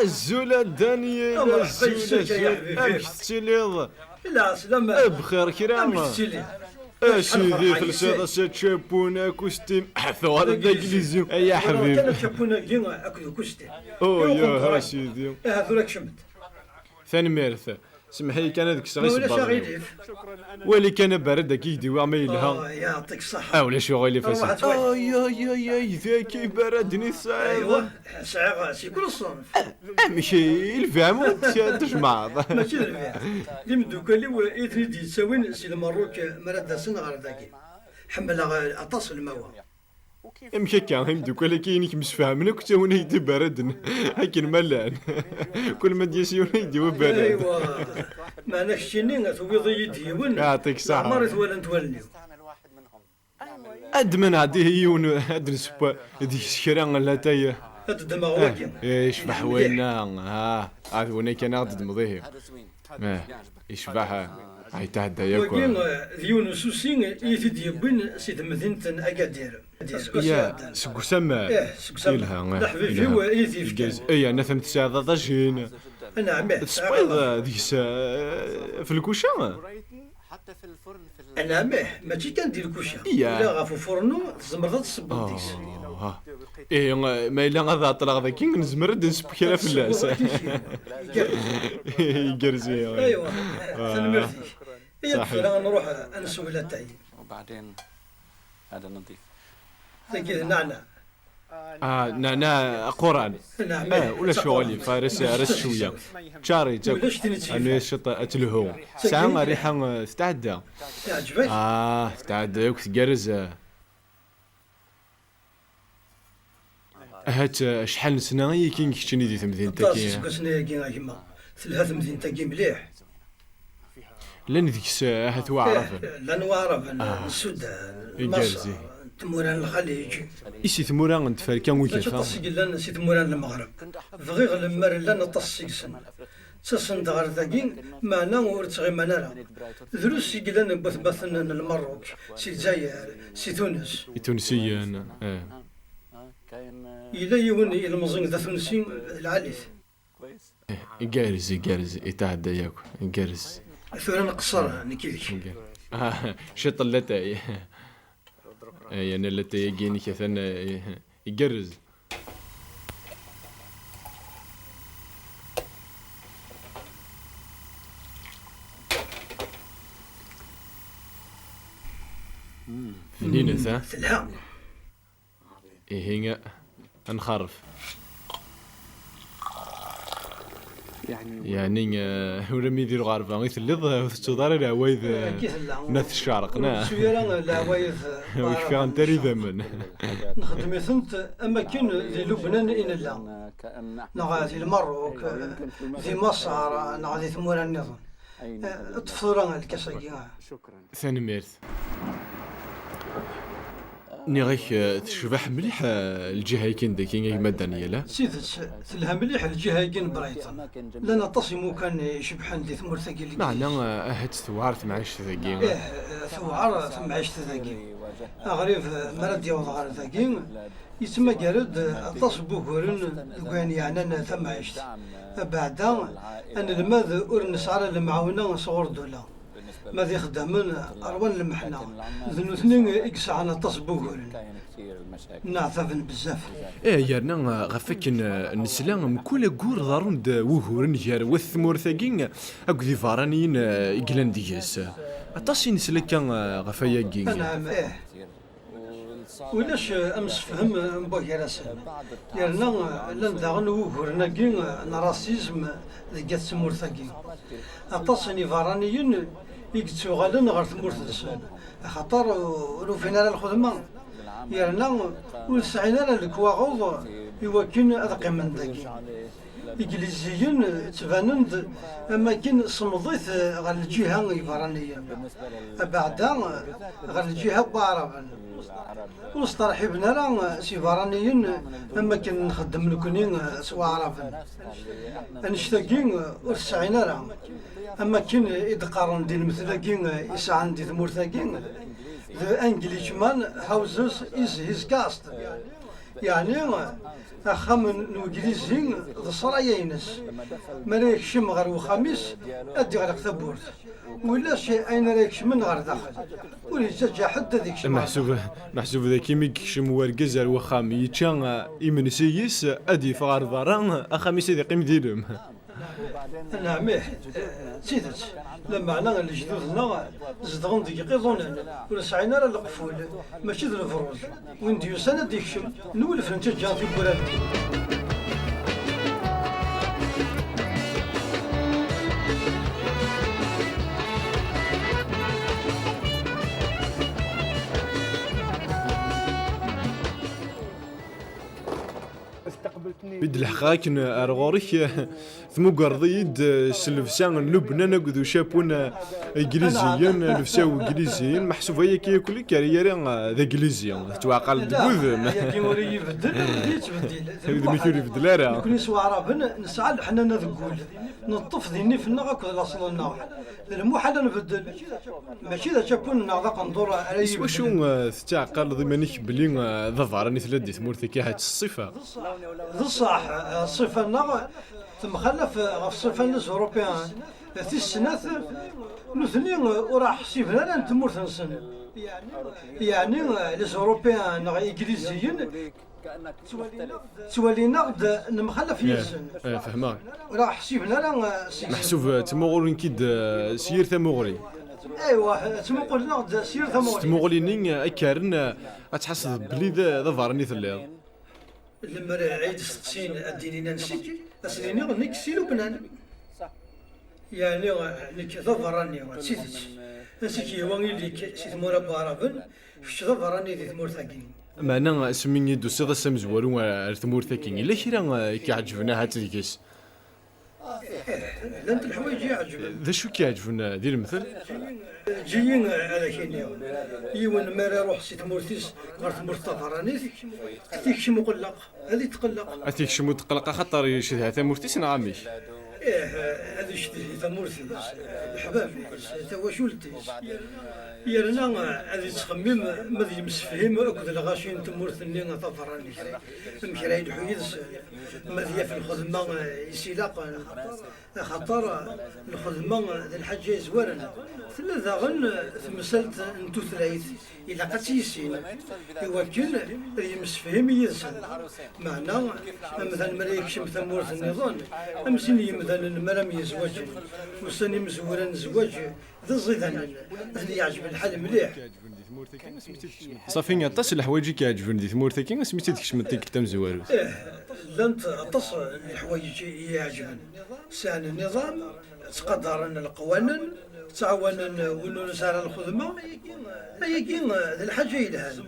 الزولة دانيال الزولة امك تسيليض لا سلام بخير كرام تسيلي سيدي فلسطة ستشابونا كوستيم ثوار داكليزيو يا حبيبي كان تشابونا كيما اكو كوستي يا سيدي هذولاك شمت ثاني ميرث سمحي كان هذيك الصغير ولا صباغي شغيليف ولي كان بارد كي يديو عما يلها يعطيك الصحة ولا شغيلي فاسد يا ذاك بردني ايوا صعيب صعيغة سي كل الصنف ماشي الفهم تجمع ماشي الربيع اللي من دوكا اللي ايثني دي تساوين سي المروك مراد سن غير داكي حمل اطاس الموا امشي كان هم دوكا كاينك مش فاهمنا كنت وانا يدي بردن هاكن ملان كل ما ديسيون يديو بارد ايوا ما نكشيني توبيض يديون يعطيك الصحة مرت ولا نتوليو ادمن هادي هيون ادرس ديك الشكرا لا تاي هاد الدماغ واكي يشبح وينا هذا وانا كان غادي مضيه يشبح هاي تعدى ياكل وكين ديون سوسين يثيد يبين سيد مدينة أكادير يا سكو سما سكسام لحبي هو يثيد جاز اي انا ثمت ساعة ضجين أنا عمي السبيض ديس في الكوشة حتى في الفرن أنا عمي ماشي كان دير الكوشة لا غافو فرنو تزمرض تصبو ديس ايه ما الا غادا طلع ذاك نزمرد نسبك كلا فلاس يقرزي ايوا سلمرتي صحيح نروح نسوي لها تاي وبعدين هذا نظيف تاكيد نعناع نعناع قران نعم ولا شغلي فارس رس شويه شاري انا شط اتلهو ساعه ريحه تتعدى يعجبك تتعدى وتقرز هات شحال سنه كي كنتي دي تمدين تاكي سنه كي كيما ثلاث مدين تاكي مليح لان ديك الساعه هات واعرف لا نعرف السودان مصر تموران الخليج ايش تموران انت فالكان ويكي تصيق لنا سي تموران المغرب فغيغ المر لنا تصيق سن تسن دغر ذاكين معنا ورتغي معنا دروس سي لنا بثنا المروك سي الجزائر سي تونس تونسيا إلا يون المزين ذا تونسي العاليث يقارز يتعدى ياكل يقارز ثورة نقصر نكيش شط اللتاي يعني اللتاي يجيني كثن يقرز فنينة ثا ثلها هي نخرف يعني ولا ميدير غارفه غير اللي تضاري العوايد ناث الشارق سويرا العوايد وكفي انت ريذمن نخدم ثنت اما كاين في لبنان ان لا نغادي المروك في مصر نغادي ثمورا النظام الطفوره الكساكي ثاني ميرث نيغيك تشبح مليح الجهه كاين داكين ما دانيالا سيدت تلها مليح الجهه كاين برايطه لان تصمو كان يشبح عندي ثمور ثقيل معنى هاد ثوار معيش ثقيل ثوار معيش ثقيل غريب مرض يوض غير ثقيل يسمى جارد تصبو كورن كان يعني ثم عشت بعدا ان الماذ ورنس على المعاونه صغور دوله ماذا يخدمون أروان المحنة ذنو اثنين يقسعنا تصبوغن نعثفن بزاف يارنا غفك نسلام كل قور ضارون وهورن جار والثمور ثاقين اكو ذي فارانيين يقلن ديجاس اطاسي نسلك غفايا كين نعم ولاش امس فهم مبوكي راسل يارنا لن داغن وهورنا كين نراسيزم ذي ثمور ثاقين اطاسي فارانيين يكتسو غالن غير ثمورت السنة خاطر ولو فينا الخدمة يرنا ولسعينا الكواغوض يوكن أذقي من ذاكي إنجليزيين تبانند أما كان صمضيت غير الجهة الإيفرانية بعدا غير الجهة بعربا وصطرحبنا راه سيفرانيين أما كان نخدم لكنين سوا عربا نشتاقين ورسعينا راه أما كان إدقارن ديال مثلاكين يسعن دي ثمورتاكين The Englishman houses is his cast يعني أخم الإنجليزي ضصرايا ينس مالك شم غير وخميس أدي غير ثبورت ولا شيء أين رايكش من غير داخل وليس حتى ذيك شي محسوب ذاك ميك شم ورقز الوخام يتشان إمنسيس أدي فغار ضران أخميس ذي قيم ديلهم. نعم سيدت لما عنا الجدودنا زدغن ديك قيظونا ولا سعينا على القفول ماشي ذو الفروج وين ديو سنة ديك شم نولف نتجا في بولادي. بيد الحقاك أرغوريك ثموقرضيد سلفسان لبنان قدو شابون إنجليزيين لفساو إنجليزيين محسوب هي كي ياكل كاريرين ذا إنجليزيين توعقل دبوذ هي كي وري يبدل يتبدل هذا ما كيوري بدل راه كل سوا عربنا نسعى حنا نذقول نطف ذيني في النغاك ولا اصل النوع المحال نبدل ماشي ذا شابون نعذق ندور على وشو تعقل ضمنك بلي ظفر راني ثلاث ثمورتي كي هاد الصفه صح الصفه النغ تمخلف في الصفه الاوروبيان في السنات نثني وراح حسيبنا لا نتمورث نسن يعني الاوروبيان الانجليزيين تولي نقد نمخلف يسن فهمك راح حسيبنا لا محسوب تمغول كيد سير ثمغري ايوا تمقول نقد سير ثمغري تمغولينين اكارن اتحسب بلي ظفرني ثليض لما عيد 60 الدينينا نسيتي اسنيني غنيك سي لبنان يعني نك ظفراني نسيتش نسيتي واني ليك سيت مورا بارابن فش ظفراني دي ثمور ثاكين معنا سميني دو سيدا سمزوارو الثمور ثاكين الا كيرا كيعجبنا هاد الكيس لا انت الحوايج يعجبك ذا شو كيعجبنا دير المثل جيين على كينيا يون مارا روح سي تمورتيس غير تمورت طفرانيس كتيك شي مقلق هذه تقلق اتيك شي متقلقه خاطر يشدها ثمورتيس نعميش هذا شتي ثمورتيس الحباب توا شولتيس يرنا هذه تخمم ماذا مسفهم اكد الغاشين تمورت اللي طفرانيس مكراين حيدس ماذا في الخدمه يسيلاق خاطر الخدمه ذا الحاجه زوارنا ثلاثة غن ثمسلت انتو ثلاث إلا قتيسين يوكل يمسفهم يزن معنى مثلا مريك شم ثمورة النظام أمسني مثلا المرام يزوج وسني مزورا زواج ذا الزيدان اللي يعجب الحال مليح صافي طاس الحوايج كيعجبوني دي ثمورتك سميتي ديك شمتي كتام زوارو لانت طاس الحوايج يعجبني سان النظام تقدر القوانين تعاون ونو نسال الخدمه هي كي الحاجه يلهان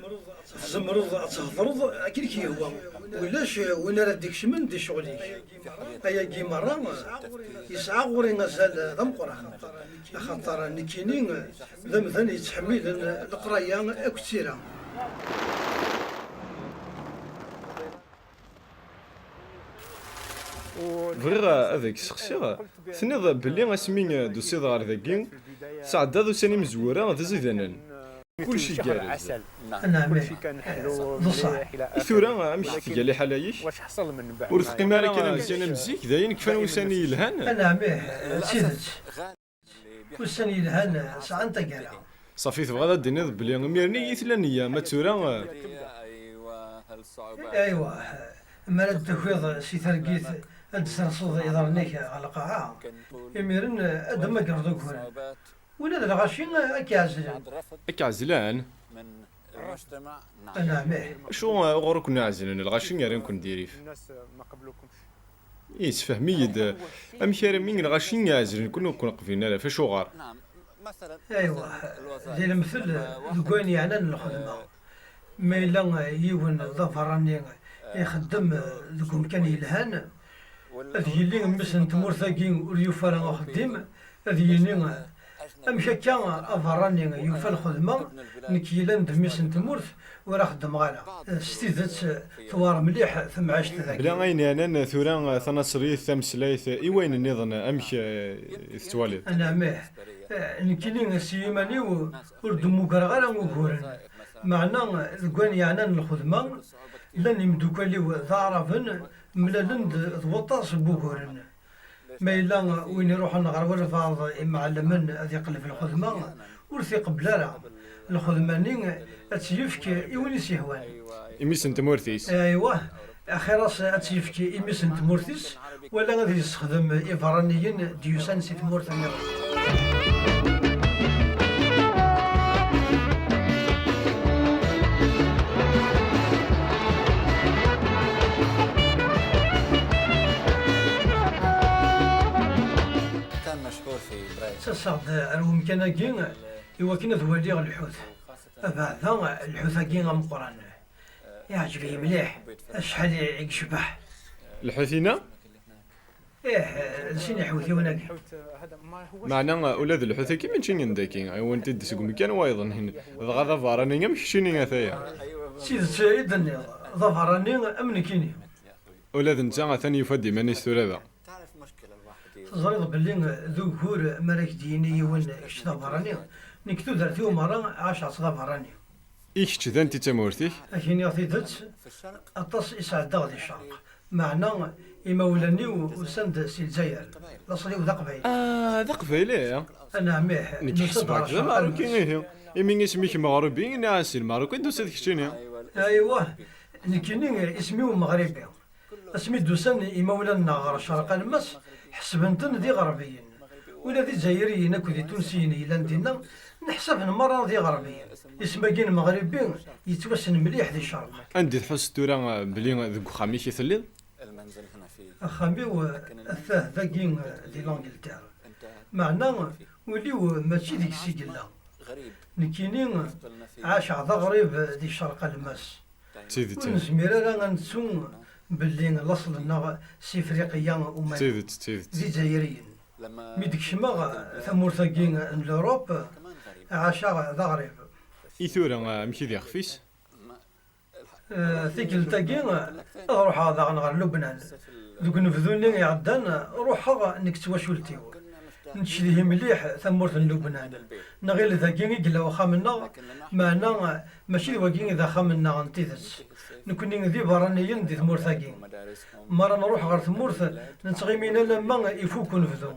زمرض تهضرض كي هو ولاش وين راه ديك شمن دي شغليك هي كي مره يسعى غوري غزال ذم قران خاطر نكينين ذم ثاني يتحمل القرايه كثيره بغيغ هذاك الشخصي ثنيض بلي اسمي دو سيد غير ذاكي سعد هذا ساني مزوره ذا زيدانان كلشي كارث نعم كلشي كان حلو مليح الى اخره ثورة مش تقال لي حلايش واش حصل من بعد ورثقي مالك انا مزيان مزيك داين كفان وساني يلهان نعم سيدت وساني يلهان ساعه تقرا صافي تبغى هذا ديني بلي ميرني يثلانيه ما ثورة ايوه هالصعوبات ايوا ما التفويض سي ترقيت التسرصد يضرنيك على القاعه يميرن ادم قردوك ولا ذا غاشين كازلان كعزلان من المجتمع نعم شو غورك نعزلن الغاشين يا رينكم ديريف الناس ما قبلوكمش يسفهميد ام كريمين الغاشين يعزلن كنا قفينا في شغار نعم مثلا ايوا زي المثل ذكوين يعني الخدمه ما الا يون ظفراني يخدم ذكون كان يلهان هذه اللي مثلا تمور ثاقي وريوفا خديم هذه اللي امشى افراني يوفى الخدمه نكيلا ندميس نتمورث وراه خدم غالا ستيدت ثوار مليح ثم عشت ذاك بلا غاين انا ثوران ثناصري ثمسلايث ايوين النظام امشي ثوالي انا ماه نكيلين سيماني وردمو كرغالا وكورن معنا ذكوان يعني الخدمه لن يمدوكالي ضعرفن ملالن ضوطاس بوكورن ما إلا وين يروح نغرور بعض معلمن هذا يقلب الخدمة ورثيق بلارا الخدمانين تسيفك يونس يهوان إميس أنت مورثيس ايوه اخيراس اتسيفكي إميس انت مورثيس ولا غادي يستخدم إفرانيين ديوسان سيت مورثانيا كان مشهور في برايس سصعد روم كناكين إوا كنا ذوالي الحوت بعدا الحوت كي مقران يعجبني مليح شحال يشبح الحوثينا نسيني حوثي وناك هذا ما هو معنا أولاد الحوثة كيما نشين عندك أيوا أنت تسوق مكان وايضا هنا ضغط فاراني مش شيني ثايا سيد سيد ظفراني أمن كيني أولاد نتا ثاني يفدي ماني ستورا تعرف مشكلة الواحد تزريد بلي ذكور مراك ديني وين ظفراني نكتو درتيو مرة 10 ظفراني إيش كذا أنت تمورثيك أكيني عطيتت في الشرق أطاس إسعاد غادي الشرق معنا إمولاني وسند سي الجزائر لصلي وذا قبيل ذا قبيلة أنا ميح نكحسبك ذا ماروكي هي إمين اسمك مغربي ناس الماروكي دوسة كشتيني أيوه نكيني اسمي مغربي اسمي دوسان إمولان غير الشرق المس حسبنتن دي غربيين ولا دي جزائريين أكو دي تونسيين إلا ندينا نحسب المرة دي غربيين اسمه كين مغربي يتوسن مليح دي الشرق عندي تحس تورا بلي ذوك خامي كي ثليل المنزل هنا في أخامي الثاه ذاكين دي لانجلتير انت معنا وليو ماشي ديك السجلة غريب نكينين قلنا في عاش عضا غريب دي الشرق الماس تيدت ونزمير راه غنتسون باللي الاصل لنا سي افريقيا وما تيدت دي جزائريين لما مي ديك الشما ثمورثاكين لوروب كمان غريب عاش ذا غريب إي ثورا مشي ذي خفيس ثيكلتاكين روح هذا غنغر لبنان دوك نفذوني يعدان روح نكتوا شولتيو نشديه مليح ثمورث لبنان نغير ذاكين يقلا واخا منا معنا ماشي واكين اذا خامنا غنتيذس نكوني ذي برانيين دي ثمورثاكين مدارسهم مرة نروح غير ثمورث نتغيمين لما يفوكو نفذو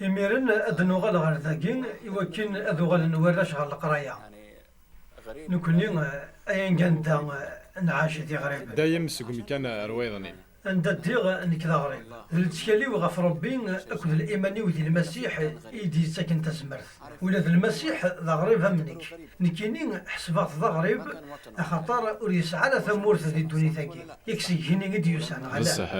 يميرن أدنو غال غير ذاكين يوكين أدو غال نوراش غير القراية يعني غريب نكوني أين كانت نعاش دي غريب دايم سقمي كان رويضني عند الديغ نكذا غريب التشكالي وغف ربي أكد الإيماني ودي المسيح إيدي ساكن تسمرث ولا ذا المسيح ذا غريب همنك نكيني حسبات ذا غريب خاطر وريس على ثمورث دي الدنيا ثاكي يكسي هيني قد يوسان غلا بصح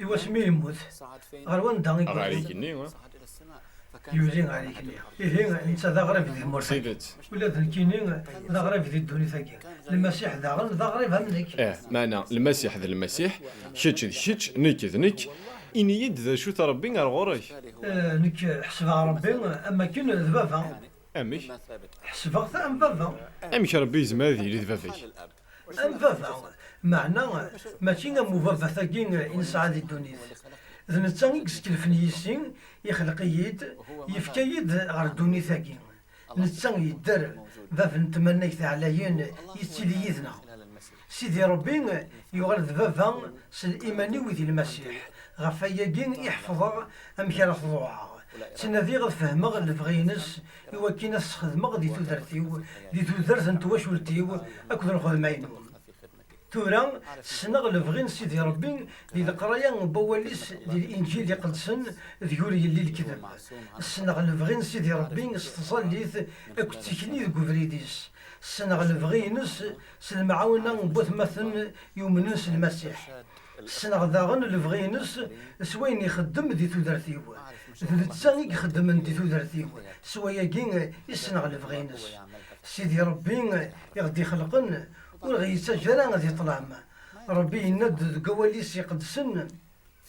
إوا سمي يموت صعد فين غير وين داغي غاريكني صعد الى السماء فكان يوزين عليك إيه أنت ذا غريب ذي المرسل تيدت ولا ذا الكينين ذا غريب ذي الدنيا ثاكي المسيح ذا غريب همنك معنا المسيح ذا المسيح شتش ذي شتش نيك ذا نيك إني يد ذا شو تربي غير غورك نك حسبها ربي أما كين ذبابا أمش ما ثابت حسبها أم بابا أمش ربي زماذي لي ذبافيك الاب أم بابا معنى ماشي مو بابا ثاكين إنسان هذه الدنيا ذا نتسان يكسكلفن يسين يخلق يد يفكا يد غير الدنيا ثاكين نتسان يدر باب نتمنى عليين يتسيلي يدنا خلال المسيح سيدي ربي يغرد بابا سالإيماني وذي المسيح غفاياكين يحفظها أمك راه تضوعها تنادي غد فهمغ الفغينس إوا كي ناس خدمغ دي تودرتيو دي تودرت نتواشولتيو أكد الخدمين في خدمتك تورا سنغ الفغين سيدي ربي دي القرايا بواليس دي الإنجيل يقدسن ذيوري اللي الكذب سنغ الفغين سيدي ربي استصليت أكد تكني ذو فريديس سنغ الفغينس سلمعاونا بوث مثل يومنس المسيح السنغ داغن الفغينس سوين يخدم دي تودرتيو تساني يخدم دي تودرتيو سوايا كين يسنغ الفغينس سيدي ربي يغدي خلقن ورغيسا جرا غادي يطلع ما ربي يند قواليس يقدسن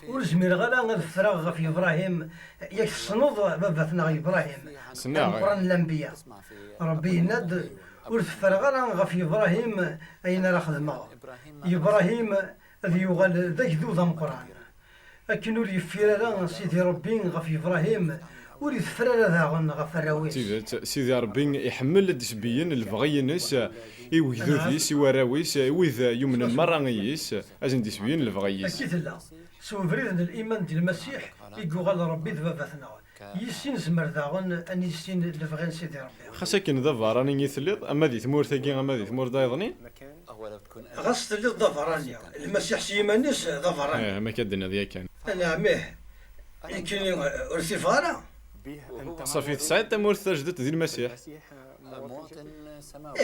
ورزمير غلا غاد فراغ في ابراهيم يصنض باباتنا ابراهيم صناعة. القران الانبياء تسمع في ربي يند ورفرغ غلا في ابراهيم اين راه خدمه ابراهيم ابراهيم ذي يغال ذاك ذو ذا القران لكن يفير سيدي ربي غفي ابراهيم ولي تفرر ذا غفراويس سيدي ربي يحمل الدسبيين البغينس يوجدوثيس يوراويس ويذ يمن المرانيس ازن دسبيين البغيس اكيد لا سو فريد الايمان ديال المسيح يقول ربي ذبابتنا يسين زمر ذاغن ان يسين الفغين سيدي ربي خاصة كي نظفر راني يثليض اما دي ثمور ثاقي اما دي ثمور دايضني أولا تكون غاصت اللي ظفرانيا المسيح سيمانيس ظفرانيا ما كدنا ذيك كان انا عميه يمكن ارتفاعنا به أنت صافي تسعد تمور ثجدت ذي المسيح مواطن سماوي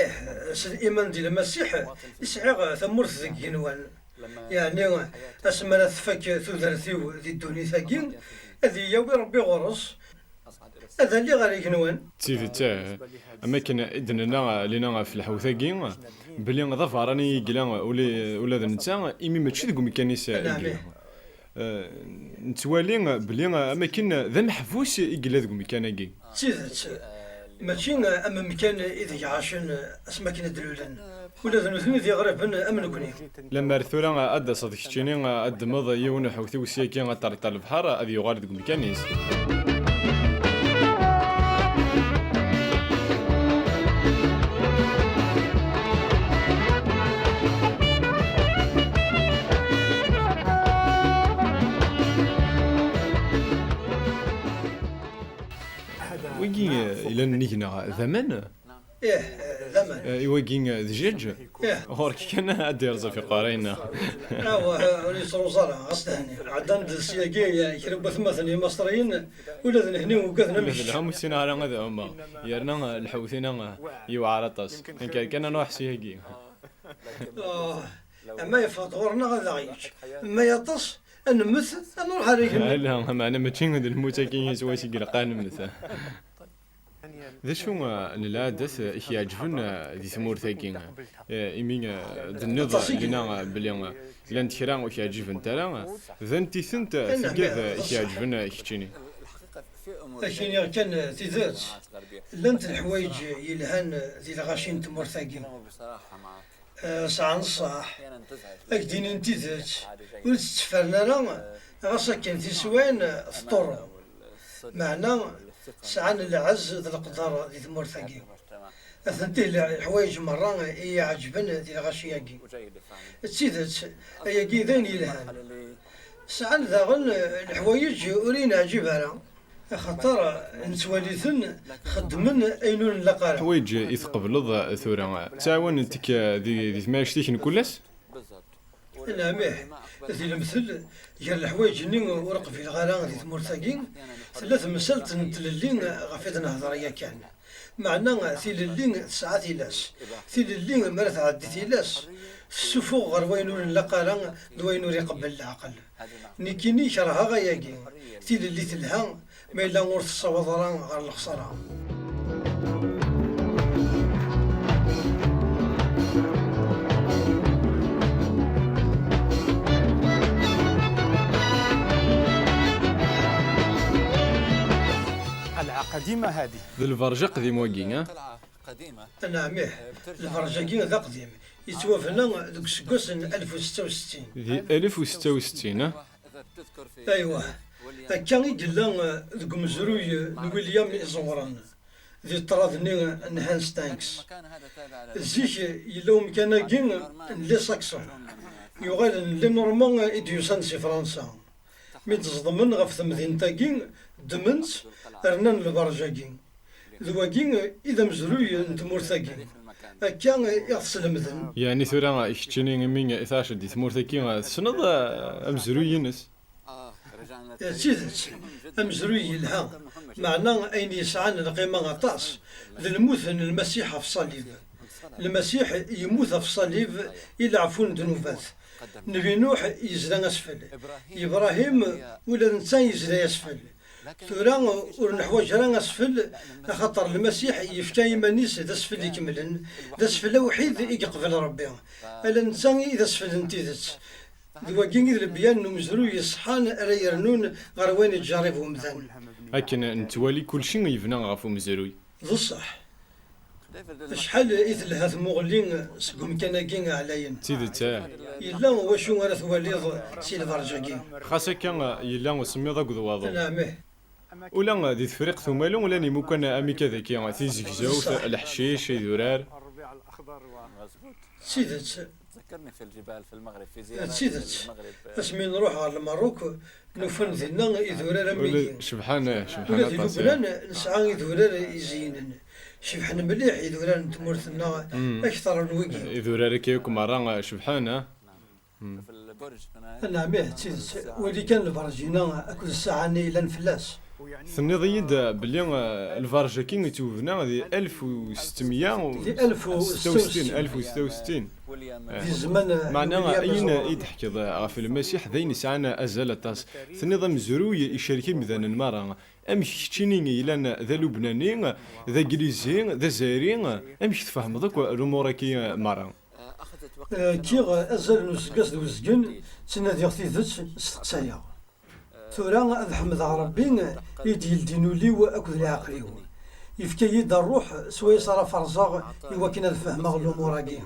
الايمان ديال المسيح يسعى ثمور ذكينوان لما يعني اسمنا تفك ثدرتيو ذي الدنيا ثاقين هذه يوي ربي غرس أصعد إلى هذا اللي غادي يكنوان تيدي تاه اما كان اذننا لينا في الحوثاقي بلي ظفر راني قلا ولا ذا نتا ايمي ماشي ذوك ميكانيس نتوالي بلي اما كان ذا محفوس يقلا ذوك ميكاناكي تيدت ماشي اما مكان اذا عاشن اسما كنا دلولن ولا ذنوثني ذي غريب امن كوني لما رثورا اد صديق تشيني اد مض يون حوثي وسياكي غطريط البحر هذه يغار ذوك ميكانيس ويجي الى نيجنا ثمن ايه زمن يواجي دجاج ايه هورك كان ادير في قارينا هو رئيس الوزراء غصدهني عدن السياقي يكرب مثلا مصريين ولا هنا وكذا مثل نمشي هم السيناريو هذا هما يرنا الحوثينا يوعرطس كان نروح سياقي اما يفطورنا غدا غيش ما يطس نمثل نروح عليك لا معنا ماشي هذا المتاكين سوا شي قلقان مثلا ذا شو العادة يعجبنا ذي ثمور ثاقين إيمين النظر لنا بلي لان تكرا وش يعجب انت لا ذا انت ثنت ثقاف يعجبنا يحكيني الحقيقة في أمور لكن كان تيزات لنت الحوايج يلهان ذي الغاشين تمور ثاقين بصراحة معك ساعة نصاح أحيانا تزعج أكدين انتي ذات ولتستفرنا لا غاسا كان تسوين فطور معنا ساعة العز ذي القدر ذي تمور ثاقين أثنتي الحوايج مرة هي عجبنا ذي الغاشياكي وجيد فهمي تسيدت هي كيذان يلهان اللي ساعة ذاغن الحوايج أورينا عجبها خاطر نتواليثن خدمن أينون لقارا حوايج يثقبل ثورة تعاون انتك ذي ثماش كلس بالضبط نعمه ذي المثل ديال الحوايج ني ورق في الغالان ذي تمرثاكين ثلاث مسلت نتللين غفيد نهضريا كان معنا ثيللين ساعات لاس ثيللين مرات عدي لاس السفوغ غير وينور لقارا دوينور يقبل العقل نيكيني شرها غياكي ثيللي تلها ما إلا ورث الصوضران غير الخسارة قديمة هذه ذي الفرجة قديم واقين قلعة قديمة نعم الفرجاكين ذا قديم يتوافنا ذوك سكوس 1066 ذي 1066 إذا بتذكر في ايوه كان يقول ذوك مزروي ويليام إزوران ذي طرادني نهانس تانكس المكان هذا تابع زيك يلوم كان كين لي ساكسون يغال لي نورمان إديوسان سي فرنسا مي تصدمن غف ثمثين تاكين دمنت رنان البرجاكين ذواكين إذا مزروي نتمور تاكين كان يغسل مذن يعني ثورة يحكيني من 12 دي ثمور ثاكين سنض أمزروي ينس رجعنا سيدت أمزروي لها معنى أين يسعان القيمة غطاس للموثن المسيح في الصليب المسيح يموت في الصليب إلى عفون ذنوبات نبي نوح يزرى أسفل إبراهيم ولا إنسان يزرى أسفل ثورا ورنحواج راه أسفل خاطر المسيح يفتى يمانيس إذا أسفل يكملن إذا أسفل وحيد يقبل ربي ألا إنسان إذا أسفل انتيذت دواكين إذا البيان نمزرو يصحان راه يرنون غير وين يجربوا مثلا لكن نتوالي كل شيء يبنى غافو مزروي بصح شحال إذا لهذا مغلين سقوم كان كين عليا سيدي تاع إلا واشو غير ثواليض سي الفرجاكين خاصة كان يلا وسمي ذاك ذواضو نعمه ولا ذي تفريق ثمالو ولا نيمو كان امي كذا كي تيزكزاو الحشيش يدورار. الربيع الاخضر مزبوط. سيدت ذكرني في الجبال في المغرب في زيارات في سيدت المغرب. اسمي نروح على الماروك نفن ذينا يدورار ميين سبحان ولا في لبنان نسعى يدورار يزينن شبحنا مليح يدورار تمورثنا اكثر من وجه يدورار كيكم مرة سبحان. في البرج هنا. نعم سيدت ولي كان البرجينا اكل الساعه إلى نفلاس ثني ضيد بلي الفارجا كي توفنا هذه 1666 1666 في زمان معناها اين يضحك في المسيح ذين سعنا ازال طاس ثني ضم زروي يشاركي مثلا المرأة امشي كتشيني الى ذا لبناني ذا انجليزي ذا زايري امشي تفهم ذاك الامور كي مرأة اخذت وقت. كي ازال نسقس دوزكن تنادي ثيثت استقسايا ثورا أذ حمد ربي يديل دينولي وأكد العقليو يفكي يد الروح سوي صار فرزاغ يوكنا الفهم الأمور كي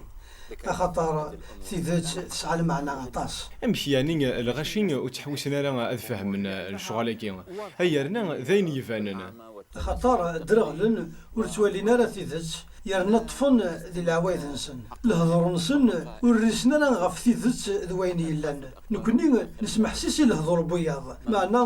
خاطر ثيثت تسعى المعنى عطاس امشي يعني الغشين وتحوسنا لنا افهم من الشغل كي هيا رنا ذين يفاننا خاطر درغلن ورتولينا راه ثيثت يرنا طفن ذي العوايد نسن الهضر نسن ورسنا غف ثيثت ذوين يلان نكوني نسمح سيسي الهضر بياض معنا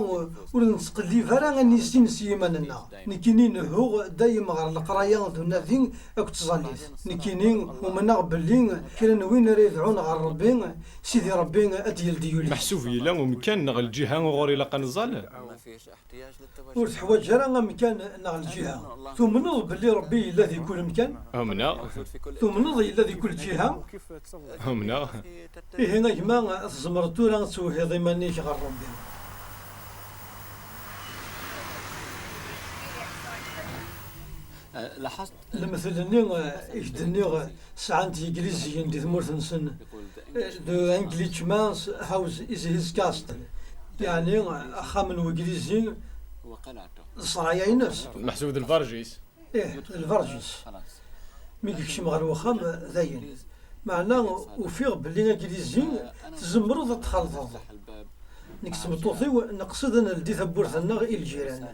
ورنسقلي فرا غنيستين سيماننا نكينين هو دايما غير القرايه ذو نافين اك تزاليت نكينين ومنا بلي كنا وين يدعون غير ربي سيدي ربي اديال ديولي محسوب يلا ومكان نغ الجهه غوري لا قنزال ما فيش احتياج للتوجه. ورتحواج راه مكان نغ الجهه ثم نض بلي ربي الذي كل مكان همنا موجود في كل ثم نضي الذي كل جهه كيف تصور همنا إيه هنا كما تزمرتو راه تسوي ضمانيش غير ربي لاحظت المثل اني يجدني ساعات انجليزيين دي ثمورث نسن يقول دو انجليش مانس هاوس از هيز كاستل يعني خامن وانجليزي وقلعته الصرايا الناس محسوب الفارجيس ايه الفرجس خلاص. مي كيمشي مغار وخام ذاين معناه وفيغ بلي انجليزي تزمرض تخلطض الباب نكتب طوطي نقصد انا لدي ثبورثنا غير الجيران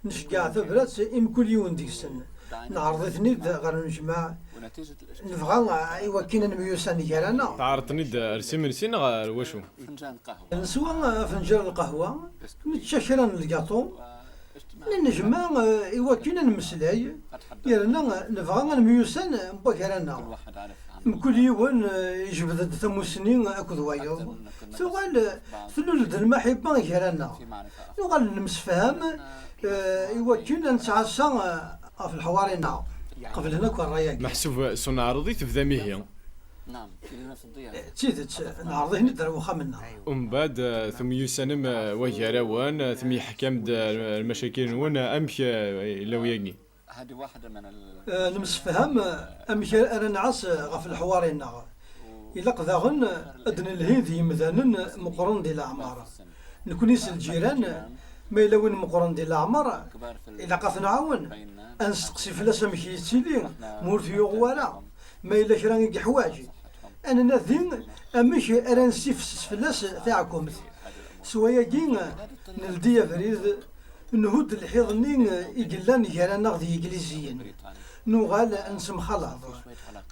نشجع ثبرات ام كل يوم ديك السنه نعرضتني غير نجمع ونتيجة نبغى ايوا كاين نميوسان ديالنا تعرضني رسم نسينا غير واشو فنجان قهوة نسوى فنجان القهوه نتشكرا الكاطو اجتماع نجمع ايوا كاين نمسلاي أتحدث. يرنا نبغى نميوسان كل مبكرنا واحد عارف عنه. كل يوم يجبد ثموسنين اكد وايض ثقال ثلول المحبه يرنا في معرفة نقال نمسفهم ايوا كاين نتعشى في الحوارينا قبل هناك الرايق محسوب سون عرضي تبدا مهي نعم في نفس الضيافة. تيدت نعرضه ندير واخا منا ومن بعد ثم يسنم وجراوان ثم يحكم المشاكل وانا امشي لو يجي هذه واحدة من ال نمسفهم امشي انا نعس في الحوارينا الا قذاغن ادن الهيدي مثلا مقرن ديال العماره نكونيس الجيران ما الا وين مقرن ديال العماره كبار في الا قاف نعاون بيننا انسقسي فلاس مشي يتسيلي مورتي ولا ما الا كرا حواجي انا ناثين امشي ارانسي فلاس تاعكم سوايا كينا نلدي فريد نهود الحيضني يقلان يرانا غدي انجليزيين نوغال نسم خلاص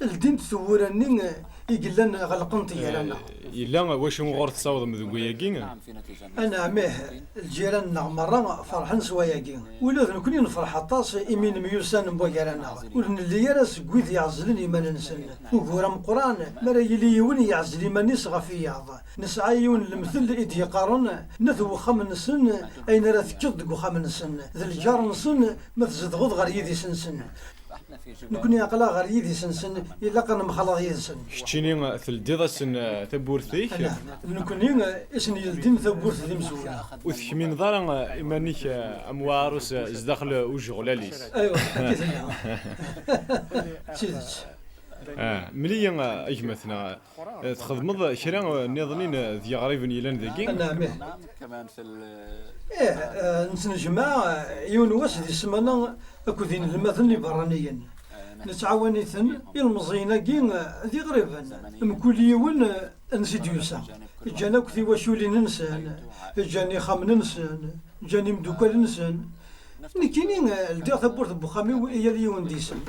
الدين ثوراني يقلان غلقنت يرانا الا واش مغور تصاوض مذوقيا كي نعم في نتيجة انا ماه الجيران مرة فرحان سوايا ولا نكوني نفرح طاس ايمين ميوسان بوكرانا ولن اللي راس قويد يعزلن ايمان نسن وقورا مقران مرا يلي يون يعزل ايمان نسغى في ياض نسعى يون المثل ايدي قارن نثو خم نسن اين راه تكد خم نسن ذا الجار نسن ما تزدغض غير يدي سنسن احنا في جبال نكوني اقلا غير يدي سنسن الا كان مخلط يسن شتيني ثلديض سن تبورثيك انا نكوني اسني يلدين ثبورت ذي مسؤول وثكمين ضرا ايمانيك امواروس زداخل وجغلاليس ايوا كيف سيدت ملي اجمثنا تخدمض كرا نظنين ذي غريب يلان ذاكي نعم نعم كمان في نسنجمع يون واسد يسمنا اكو ذين المثل اللي برانيين نتعاونيثن المزينة كين ذي غريبا مكل يوم نسيد يوسا جانا كثي وشولي ننسان جاني خام ننسان جاني مدوكال ننسان نكيني لديغ ثبورت بوخامي وإيا ديون ديسن.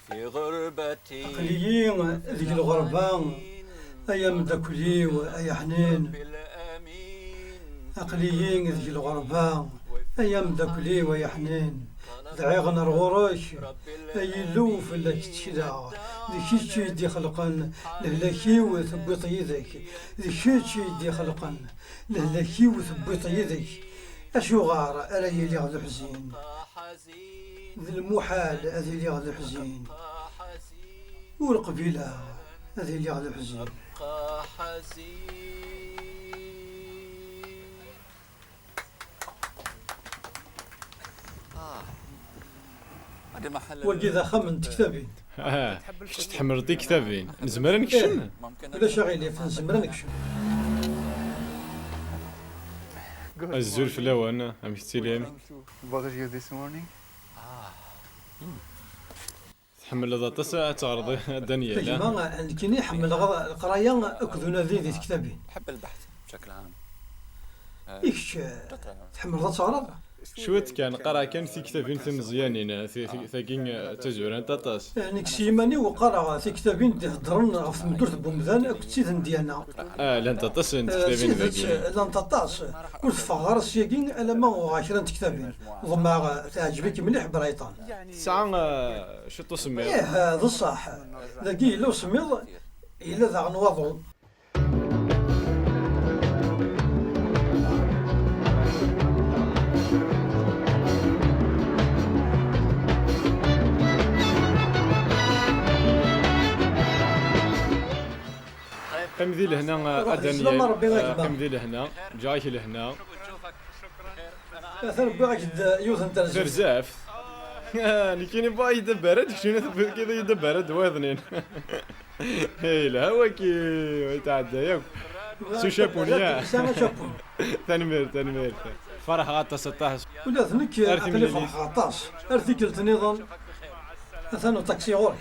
في غربتي أقليين ذيك الغربة أيام داكولي وأيا حنين. أقليين ذيك الغربة أيام داكولي وأيا حنين. دعيغنا الغروش أي لوف لك تشدا ذيك الشي دي خلقن لهلاكي وثبط يدك ذيك الشي دي خلقن لهلاكي وثبط يدك أشو غار ألا يلي غد الحزين ذي المحال هذه اللي غد الحزين والقبيلة هذه اللي غد الحزين. هذا محل وكذا خمنت كتابين كنت تحمرتي كتابين نزمر نكشم ممكن ولا شغيلي في نزمر نكشف. الزول في الاوان ام كتيليم bother you this morning? تحمل هذا تسع تعرض دانيال تجمع كيني يحمل القرايه اكذونا ذي كتابين أحب البحث بشكل عام. إيش تحمل ذا تعرض شويت كان قرا كان في كتابين في مزيانين ثاقين تزوران تاطاس يعني كسيماني وقرا في كتابين تهضرن في مدرسة بومدان كتسيدن ديالنا لان تاطاس كتابين ذاك لان تطاس كل فغار السياقين الا ما 10 كتابين ضما تعجبك مليح بريطان ساعة شو تسمي هذا الصح ذاكي لو سميض الا ذا نوضو. قم ذي لهنا دانيال قم ذي لهنا جاي لهنا مثلا بغاك يوث انت بزاف كاين باغي يدبر شنو كذا يدبر واذنين هي لا هو كي يتعدى ياك سو شابونيا تنمير فرح غاطا 16 ولا ثنك عقلي فرح غاطاس ارثي قلت نظام مثلا تاكسي غوري